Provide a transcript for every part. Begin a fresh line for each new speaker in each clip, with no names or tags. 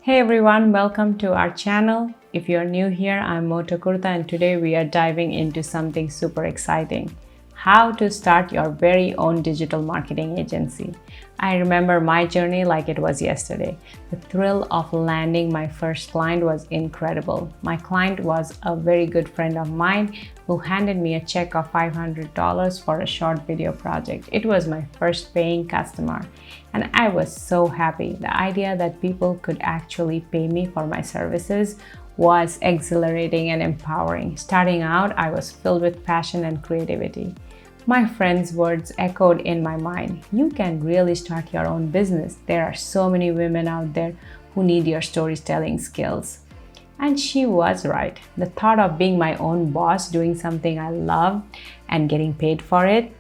Hey everyone, welcome to our channel. If you're new here, I'm Moto Kurta and today we are diving into something super exciting. How to start your very own digital marketing agency. I remember my journey like it was yesterday. The thrill of landing my first client was incredible. My client was a very good friend of mine who handed me a check of $500 for a short video project. It was my first paying customer and I was so happy. The idea that people could actually pay me for my services was exhilarating and empowering. Starting out, I was filled with passion and creativity. My friend's words echoed in my mind. You can really start your own business. There are so many women out there who need your storytelling skills. And she was right. The thought of being my own boss, doing something I love, and getting paid for it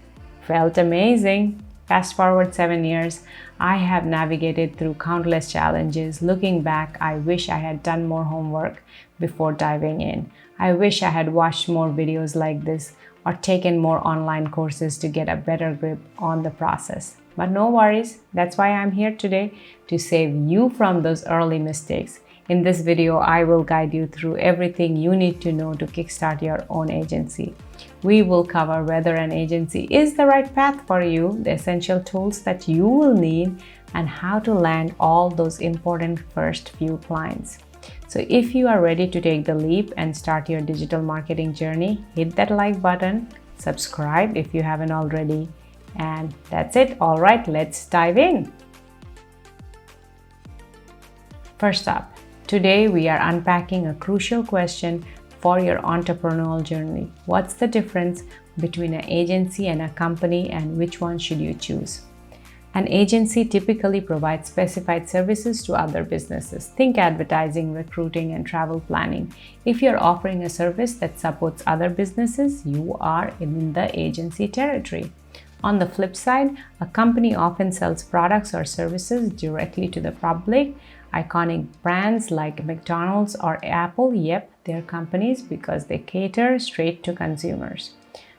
felt amazing. Fast forward 7 years, I have navigated through countless challenges. Looking back, I wish I had done more homework before diving in. I wish I had watched more videos like this or taken more online courses to get a better grip on the process. But no worries, that's why I'm here today, to save you from those early mistakes. In this video, I will guide you through everything you need to know to kickstart your own agency. We will cover whether an agency is the right path for you, the essential tools that you will need, and how to land all those important first few clients. So if you are ready to take the leap and start your digital marketing journey, hit that like button, subscribe if you haven't already, and that's it. All right, let's dive in. First up, today we are unpacking a crucial question for your entrepreneurial journey. What's the difference between an agency and a company, and which one should you choose? An agency typically provides specified services to other businesses. Think advertising, recruiting, and travel planning. If you're offering a service that supports other businesses, you are in the agency territory. On the flip side, a company often sells products or services directly to the public. Iconic brands like McDonald's or Apple, they're companies because they cater straight to consumers.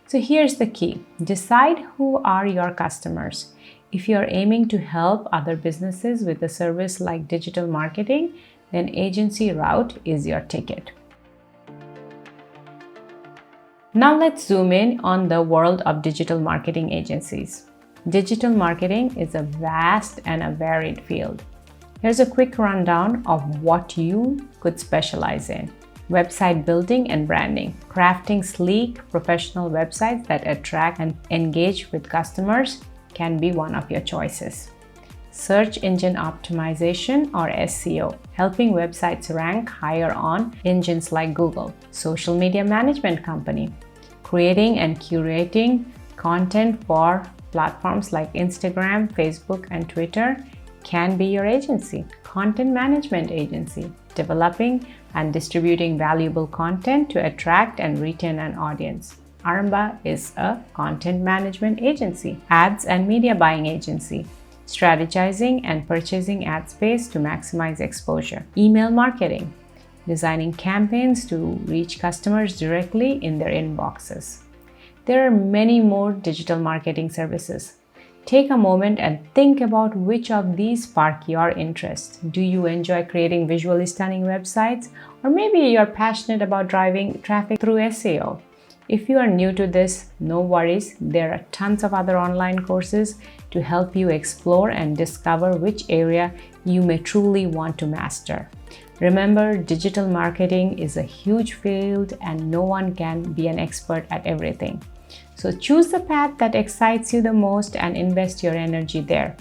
So here's the key. Decide who are your customers. If you're aiming to help other businesses with a service like digital marketing, then agency route is your ticket. Now let's zoom in on the world of digital marketing agencies. Digital marketing is a vast and a varied field. Here's a quick rundown of what you could specialize in. Website building and branding. Crafting sleek, professional websites that attract and engage with customers can be one of your choices. Search engine optimization or SEO, helping websites rank higher on engines like Google. Social media management company, creating and curating content for platforms like Instagram, Facebook, and Twitter can be your agency. Content management agency, developing and distributing valuable content to attract and retain an audience. Aaramba is a content management agency. Ads and media buying agency, strategizing and purchasing ad space to maximize exposure. Email marketing, designing campaigns to reach customers directly in their inboxes. There are many more digital marketing services. Take a moment and think about which of these spark your interest. Do you enjoy creating visually stunning websites? Or maybe you're passionate about driving traffic through SEO. If you are new to this, no worries. There are tons of other online courses to help you explore and discover which area you may truly want to master. Remember, digital marketing is a huge field and no one can be an expert at everything. So choose the path that excites you the most and invest your energy there.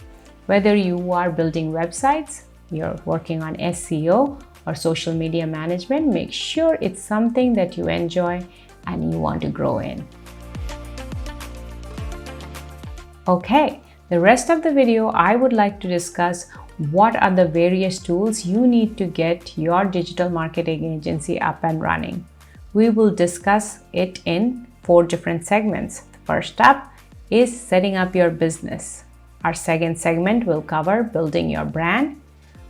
Whether you are building websites, you're working on SEO, or social media management, make sure it's something that you enjoy and you want to grow in. Okay, the rest of the video I would like to discuss what are the various tools you need to get your digital marketing agency up and running. We will discuss it in 4 different segments. The first up is setting up your business. Our second segment will cover building your brand.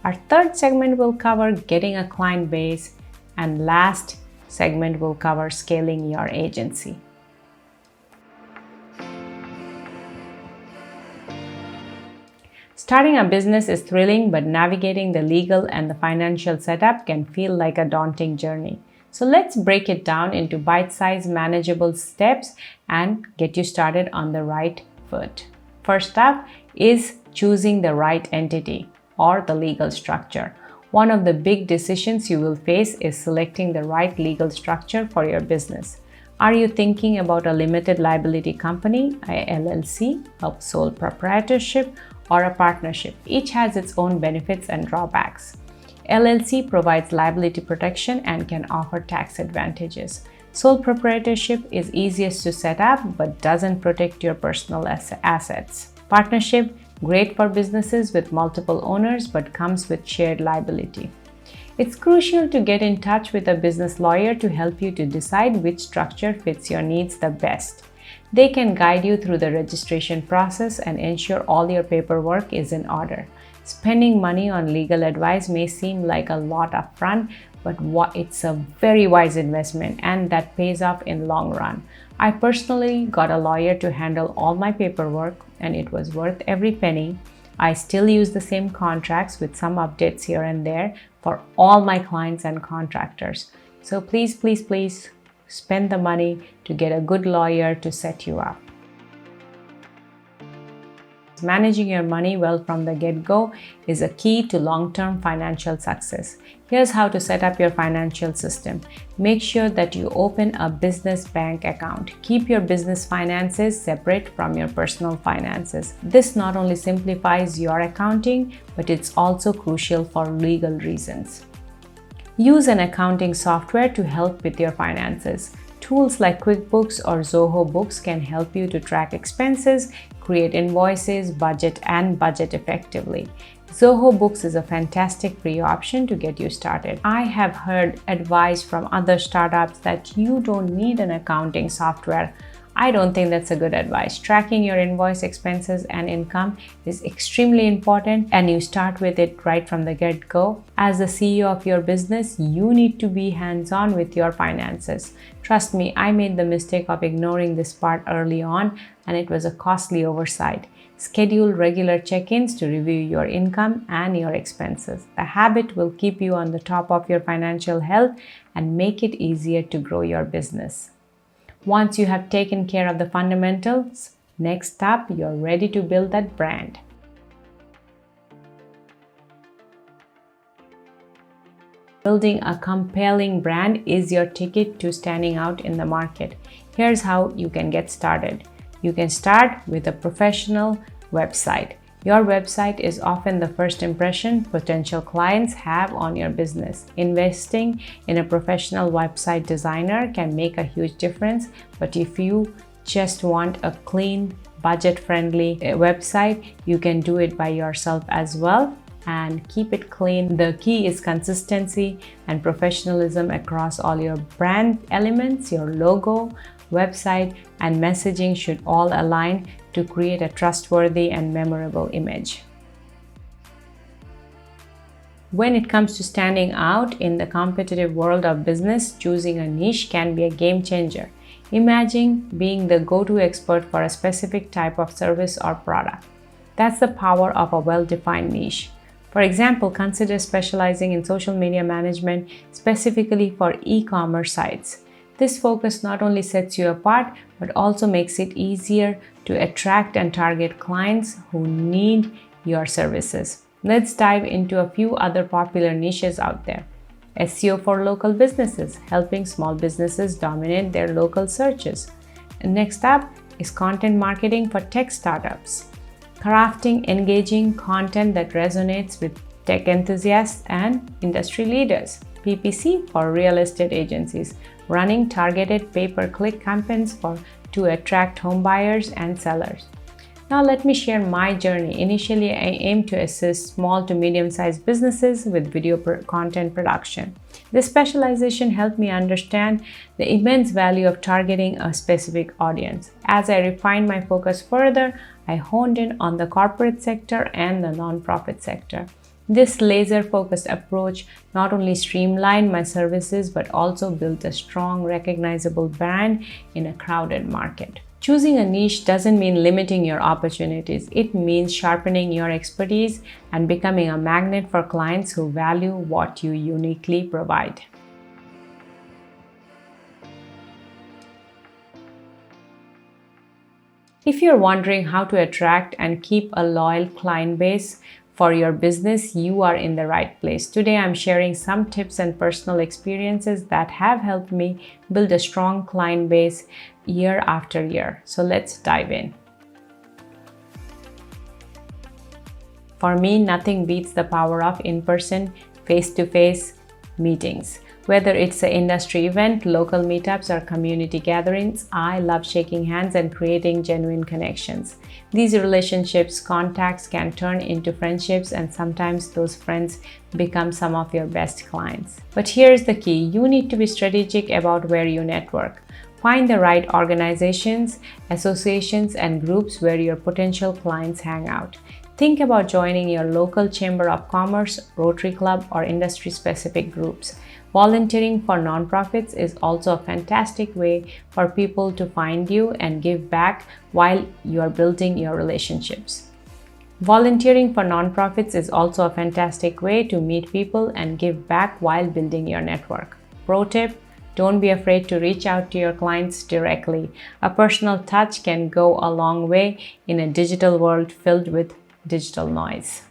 Our third segment will cover getting a client base, and last segment will cover scaling your agency. Starting a business is thrilling, but navigating the legal and the financial setup can feel like a daunting journey. So let's break it down into bite-sized, manageable steps and get you started on the right foot. First up is choosing the right entity or the legal structure. One of the big decisions you will face is selecting the right legal structure for your business. Are you thinking about a limited liability company, a LLC, a sole proprietorship, or a partnership? Each has its own benefits and drawbacks. LLC provides liability protection and can offer tax advantages. Sole proprietorship is easiest to set up but doesn't protect your personal assets. Partnership, great for businesses with multiple owners but comes with shared liability. It's crucial to get in touch with a business lawyer to help you to decide which structure fits your needs the best. They can guide you through the registration process and ensure all your paperwork is in order. Spending money on legal advice may seem like a lot upfront, but it's a very wise investment and that pays off in long run. I personally got a lawyer to handle all my paperwork and it was worth every penny. I still use the same contracts with some updates here and there for all my clients and contractors. So please spend the money to get a good lawyer to set you up. Managing your money well from the get-go is a key to long-term financial success. Here's how to set up your financial system. Make sure that you open a business bank account. Keep your business finances separate from your personal finances. This not only simplifies your accounting, but it's also crucial for legal reasons. Use an accounting software to help with your finances. Tools like QuickBooks or Zoho Books can help you to track expenses, create invoices, budget effectively. Zoho Books is a fantastic free option to get you started. I have heard advice from other startups that you don't need an accounting software. I don't think that's a good advice. Tracking your invoice, expenses, and income is extremely important, and you start with it right from the get-go. As the CEO of your business, you need to be hands-on with your finances. Trust me, I made the mistake of ignoring this part early on, and it was a costly oversight. Schedule regular check-ins to review your income and your expenses. The habit will keep you on the top of your financial health and make it easier to grow your business. Once you have taken care of the fundamentals, next up, you're ready to build that brand. Building a compelling brand is your ticket to standing out in the market. Here's how you can get started. You can start with a professional website. Your website is often the first impression potential clients have on your business. Investing in a professional website designer can make a huge difference, but if you just want a clean, budget-friendly website, you can do it by yourself as well and keep it clean. The key is consistency and professionalism across all your brand elements. Your logo, website, and messaging should all align to create a trustworthy and memorable image. When it comes to standing out in the competitive world of business, choosing a niche can be a game changer. Imagine being the go-to expert for a specific type of service or product. That's the power of a well-defined niche. For example, consider specializing in social media management specifically for e-commerce sites. This focus not only sets you apart, but also makes it easier to attract and target clients who need your services. Let's dive into a few other popular niches out there. SEO for local businesses, helping small businesses dominate their local searches. And next up is content marketing for tech startups, crafting engaging content that resonates with tech enthusiasts and industry leaders. PPC for real estate agencies, running targeted pay-per-click campaigns to attract home buyers and sellers. Now let me share my journey. Initially, I aimed to assist small to medium-sized businesses with video content production. This specialization helped me understand the immense value of targeting a specific audience. As I refined my focus further, I honed in on the corporate sector and the nonprofit sector. This laser-focused approach not only streamlined my services but also built a strong, recognizable brand in a crowded market. Choosing a niche doesn't mean limiting your opportunities. It means sharpening your expertise and becoming a magnet for clients who value what you uniquely provide. If you're wondering how to attract and keep a loyal client base for your business, you are in the right place. Today, I'm sharing some tips and personal experiences that have helped me build a strong client base year after year. So let's dive in. For me, nothing beats the power of in-person, face-to-face meetings. Whether it's an industry event, local meetups, or community gatherings, I love shaking hands and creating genuine connections. These relationships, contacts can turn into friendships, and sometimes those friends become some of your best clients. But here's the key: you need to be strategic about where you network. Find the right organizations, associations, and groups where your potential clients hang out. Think about joining your local Chamber of Commerce, Rotary Club, or industry-specific groups. Volunteering for nonprofits is also a fantastic way for people to find you and give back while you are building your relationships. Volunteering for nonprofits is also a fantastic way to meet people and give back while building your network. Pro tip: don't be afraid to reach out to your clients directly. A personal touch can go a long way in a digital world filled with digital noise.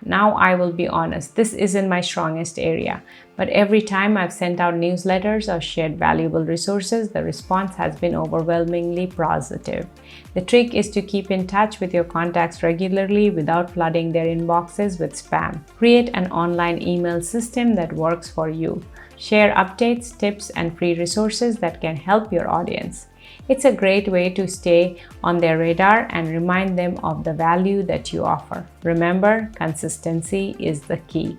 Now, I will be honest, this isn't my strongest area, but every time I've sent out newsletters or shared valuable resources, the response has been overwhelmingly positive. The trick is to keep in touch with your contacts regularly without flooding their inboxes with spam. Create an online email system that works for you. Share updates, tips, and free resources that can help your audience. It's a great way to stay on their radar and remind them of the value that you offer. Remember, consistency is the key,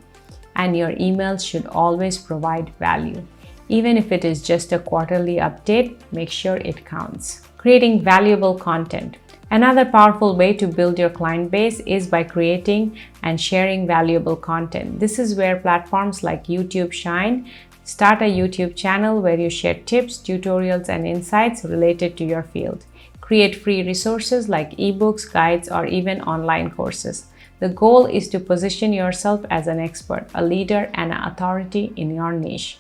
and your emails should always provide value. Even if it is just a quarterly update, make sure it counts. Creating valuable content. Another powerful way to build your client base is by creating and sharing valuable content. This is where platforms like YouTube shine. Start a YouTube channel where you share tips, tutorials, and insights related to your field. Create free resources like ebooks, guides, or even online courses. The goal is to position yourself as an expert, a leader, and an authority in your niche.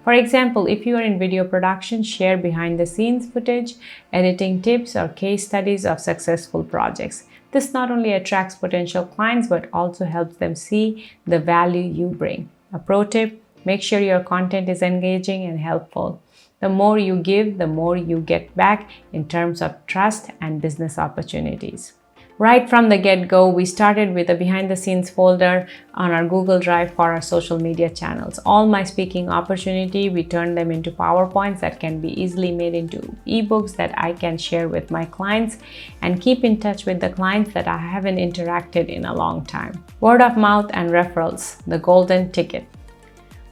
For example, if you are in video production, share behind-the-scenes footage, editing tips, or case studies of successful projects. This not only attracts potential clients, but also helps them see the value you bring. A pro tip: make sure your content is engaging and helpful. The more you give, the more you get back in terms of trust and business opportunities. Right from the get-go, we started with a behind-the-scenes folder on our Google Drive for our social media channels. All my speaking opportunity, we turned them into PowerPoints that can be easily made into ebooks that I can share with my clients and keep in touch with the clients that I haven't interacted in a long time. Word of mouth and referrals, the golden ticket.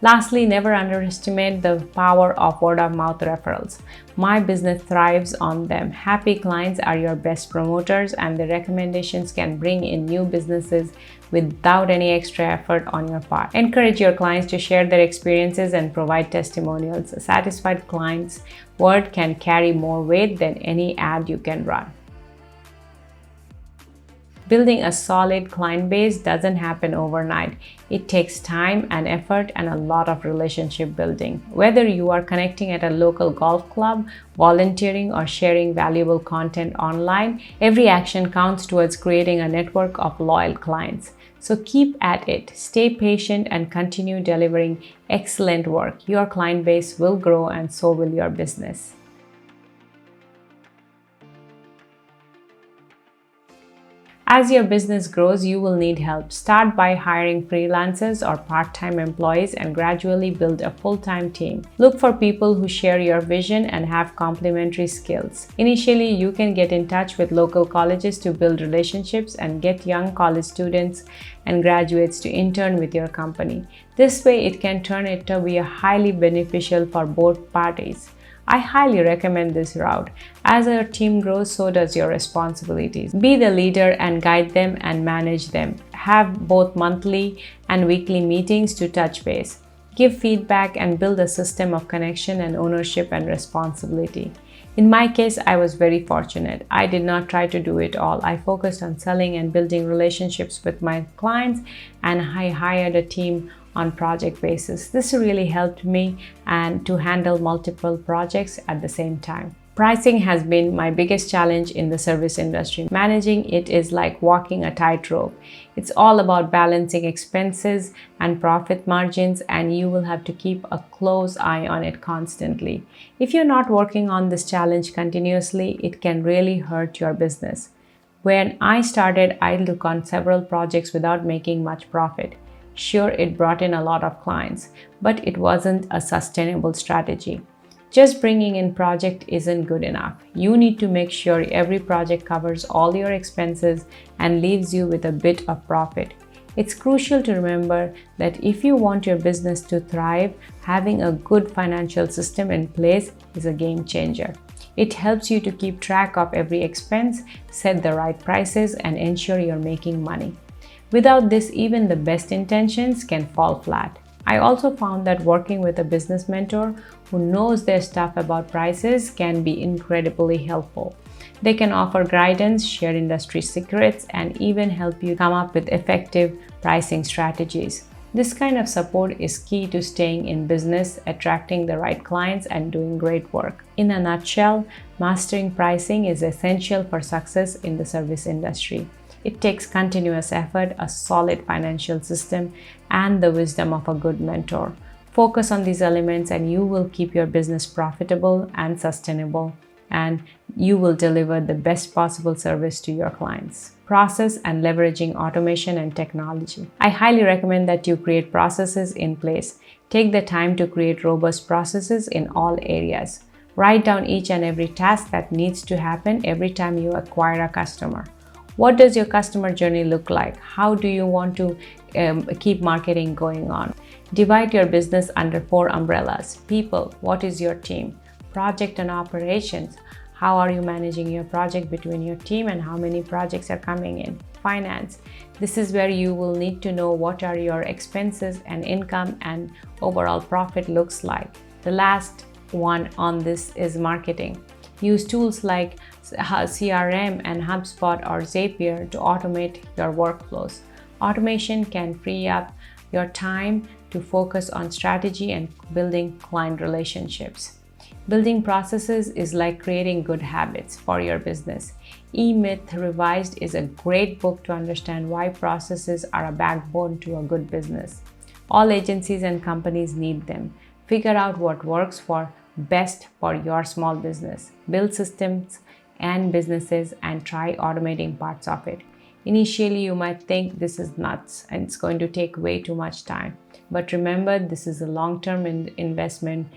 Lastly, never underestimate the power of word-of-mouth referrals. My business thrives on them. Happy clients are your best promoters, and the recommendations can bring in new businesses without any extra effort on your part. Encourage your clients to share their experiences and provide testimonials. A satisfied client's word can carry more weight than any ad you can run. Building a solid client base doesn't happen overnight. It takes time and effort and a lot of relationship building. Whether you are connecting at a local golf club, volunteering, or sharing valuable content online, every action counts towards creating a network of loyal clients. So keep at it, stay patient, and continue delivering excellent work. Your client base will grow, and so will your business. As your business grows, you will need help. Start by hiring freelancers or part-time employees and gradually build a full-time team. Look for people who share your vision and have complementary skills. Initially, you can get in touch with local colleges to build relationships and get young college students and graduates to intern with your company. This way, it can turn out to be highly beneficial for both parties. I highly recommend this route. As your team grows, so does your responsibilities. Be the leader and guide them and manage them. Have both monthly and weekly meetings to touch base. Give feedback and build a system of connection and ownership and responsibility. In my case, I was very fortunate. I did not try to do it all. I focused on selling and building relationships with my clients, and I hired a team on project basis. This really helped me and to handle multiple projects at the same time. Pricing has been my biggest challenge in the service industry. Managing it is like walking a tightrope. It's all about balancing expenses and profit margins, and you will have to keep a close eye on it constantly. If you're not working on this challenge continuously, it can really hurt your business. When I started, I took on several projects without making much profit. Sure, it brought in a lot of clients, but it wasn't a sustainable strategy. Just bringing in project isn't good enough. You need to make sure every project covers all your expenses and leaves you with a bit of profit. It's crucial to remember that if you want your business to thrive, having a good financial system in place is a game changer. It helps you to keep track of every expense, set the right prices, and ensure you're making money. Without this, even the best intentions can fall flat. I also found that working with a business mentor who knows their stuff about prices can be incredibly helpful. They can offer guidance, share industry secrets, and even help you come up with effective pricing strategies. This kind of support is key to staying in business, attracting the right clients, and doing great work. In a nutshell, mastering pricing is essential for success in the service industry. It takes continuous effort, a solid financial system, and the wisdom of a good mentor. Focus on these elements and you will keep your business profitable and sustainable, and you will deliver the best possible service to your clients. Process and leveraging automation and technology. I highly recommend that you create processes in place. Take the time to create robust processes in all areas. Write down each and every task that needs to happen every time you acquire a customer. What does your customer journey look like? How do you want to keep marketing going on? Divide your business under 4 umbrellas. People, what is your team? Project and operations, how are you managing your project between your team and how many projects are coming in? Finance, this is where you will need to know what are your expenses and income and overall profit looks like. The last one on this is marketing. Use tools like CRM and HubSpot or Zapier to automate your workflows. Automation can free up your time to focus on strategy and building client relationships. Building processes is like creating good habits for your business. E-Myth Revised is a great book to understand why processes are a backbone to a good business. All agencies and companies need them. Figure out what works best for your small business. Build systems and businesses and try automating parts of it. Initially, you might think this is nuts and it's going to take way too much time. But remember, this is a long-term investment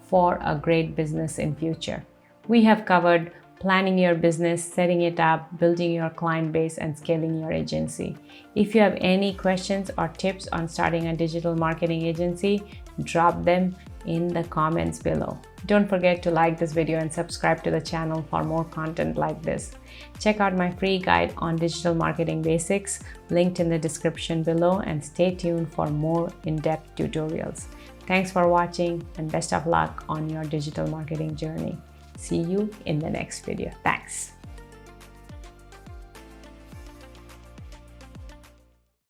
for a great business in future. We have covered planning your business, setting it up, building your client base, and scaling your agency. If you have any questions or tips on starting a digital marketing agency, drop them in the comments below. Don't forget to like this video and subscribe to the channel for more content like this. Check out my free guide on digital marketing basics, linked in the description below, and stay tuned for more in-depth tutorials. Thanks for watching and best of luck on your digital marketing journey. See you in the next video. Thanks.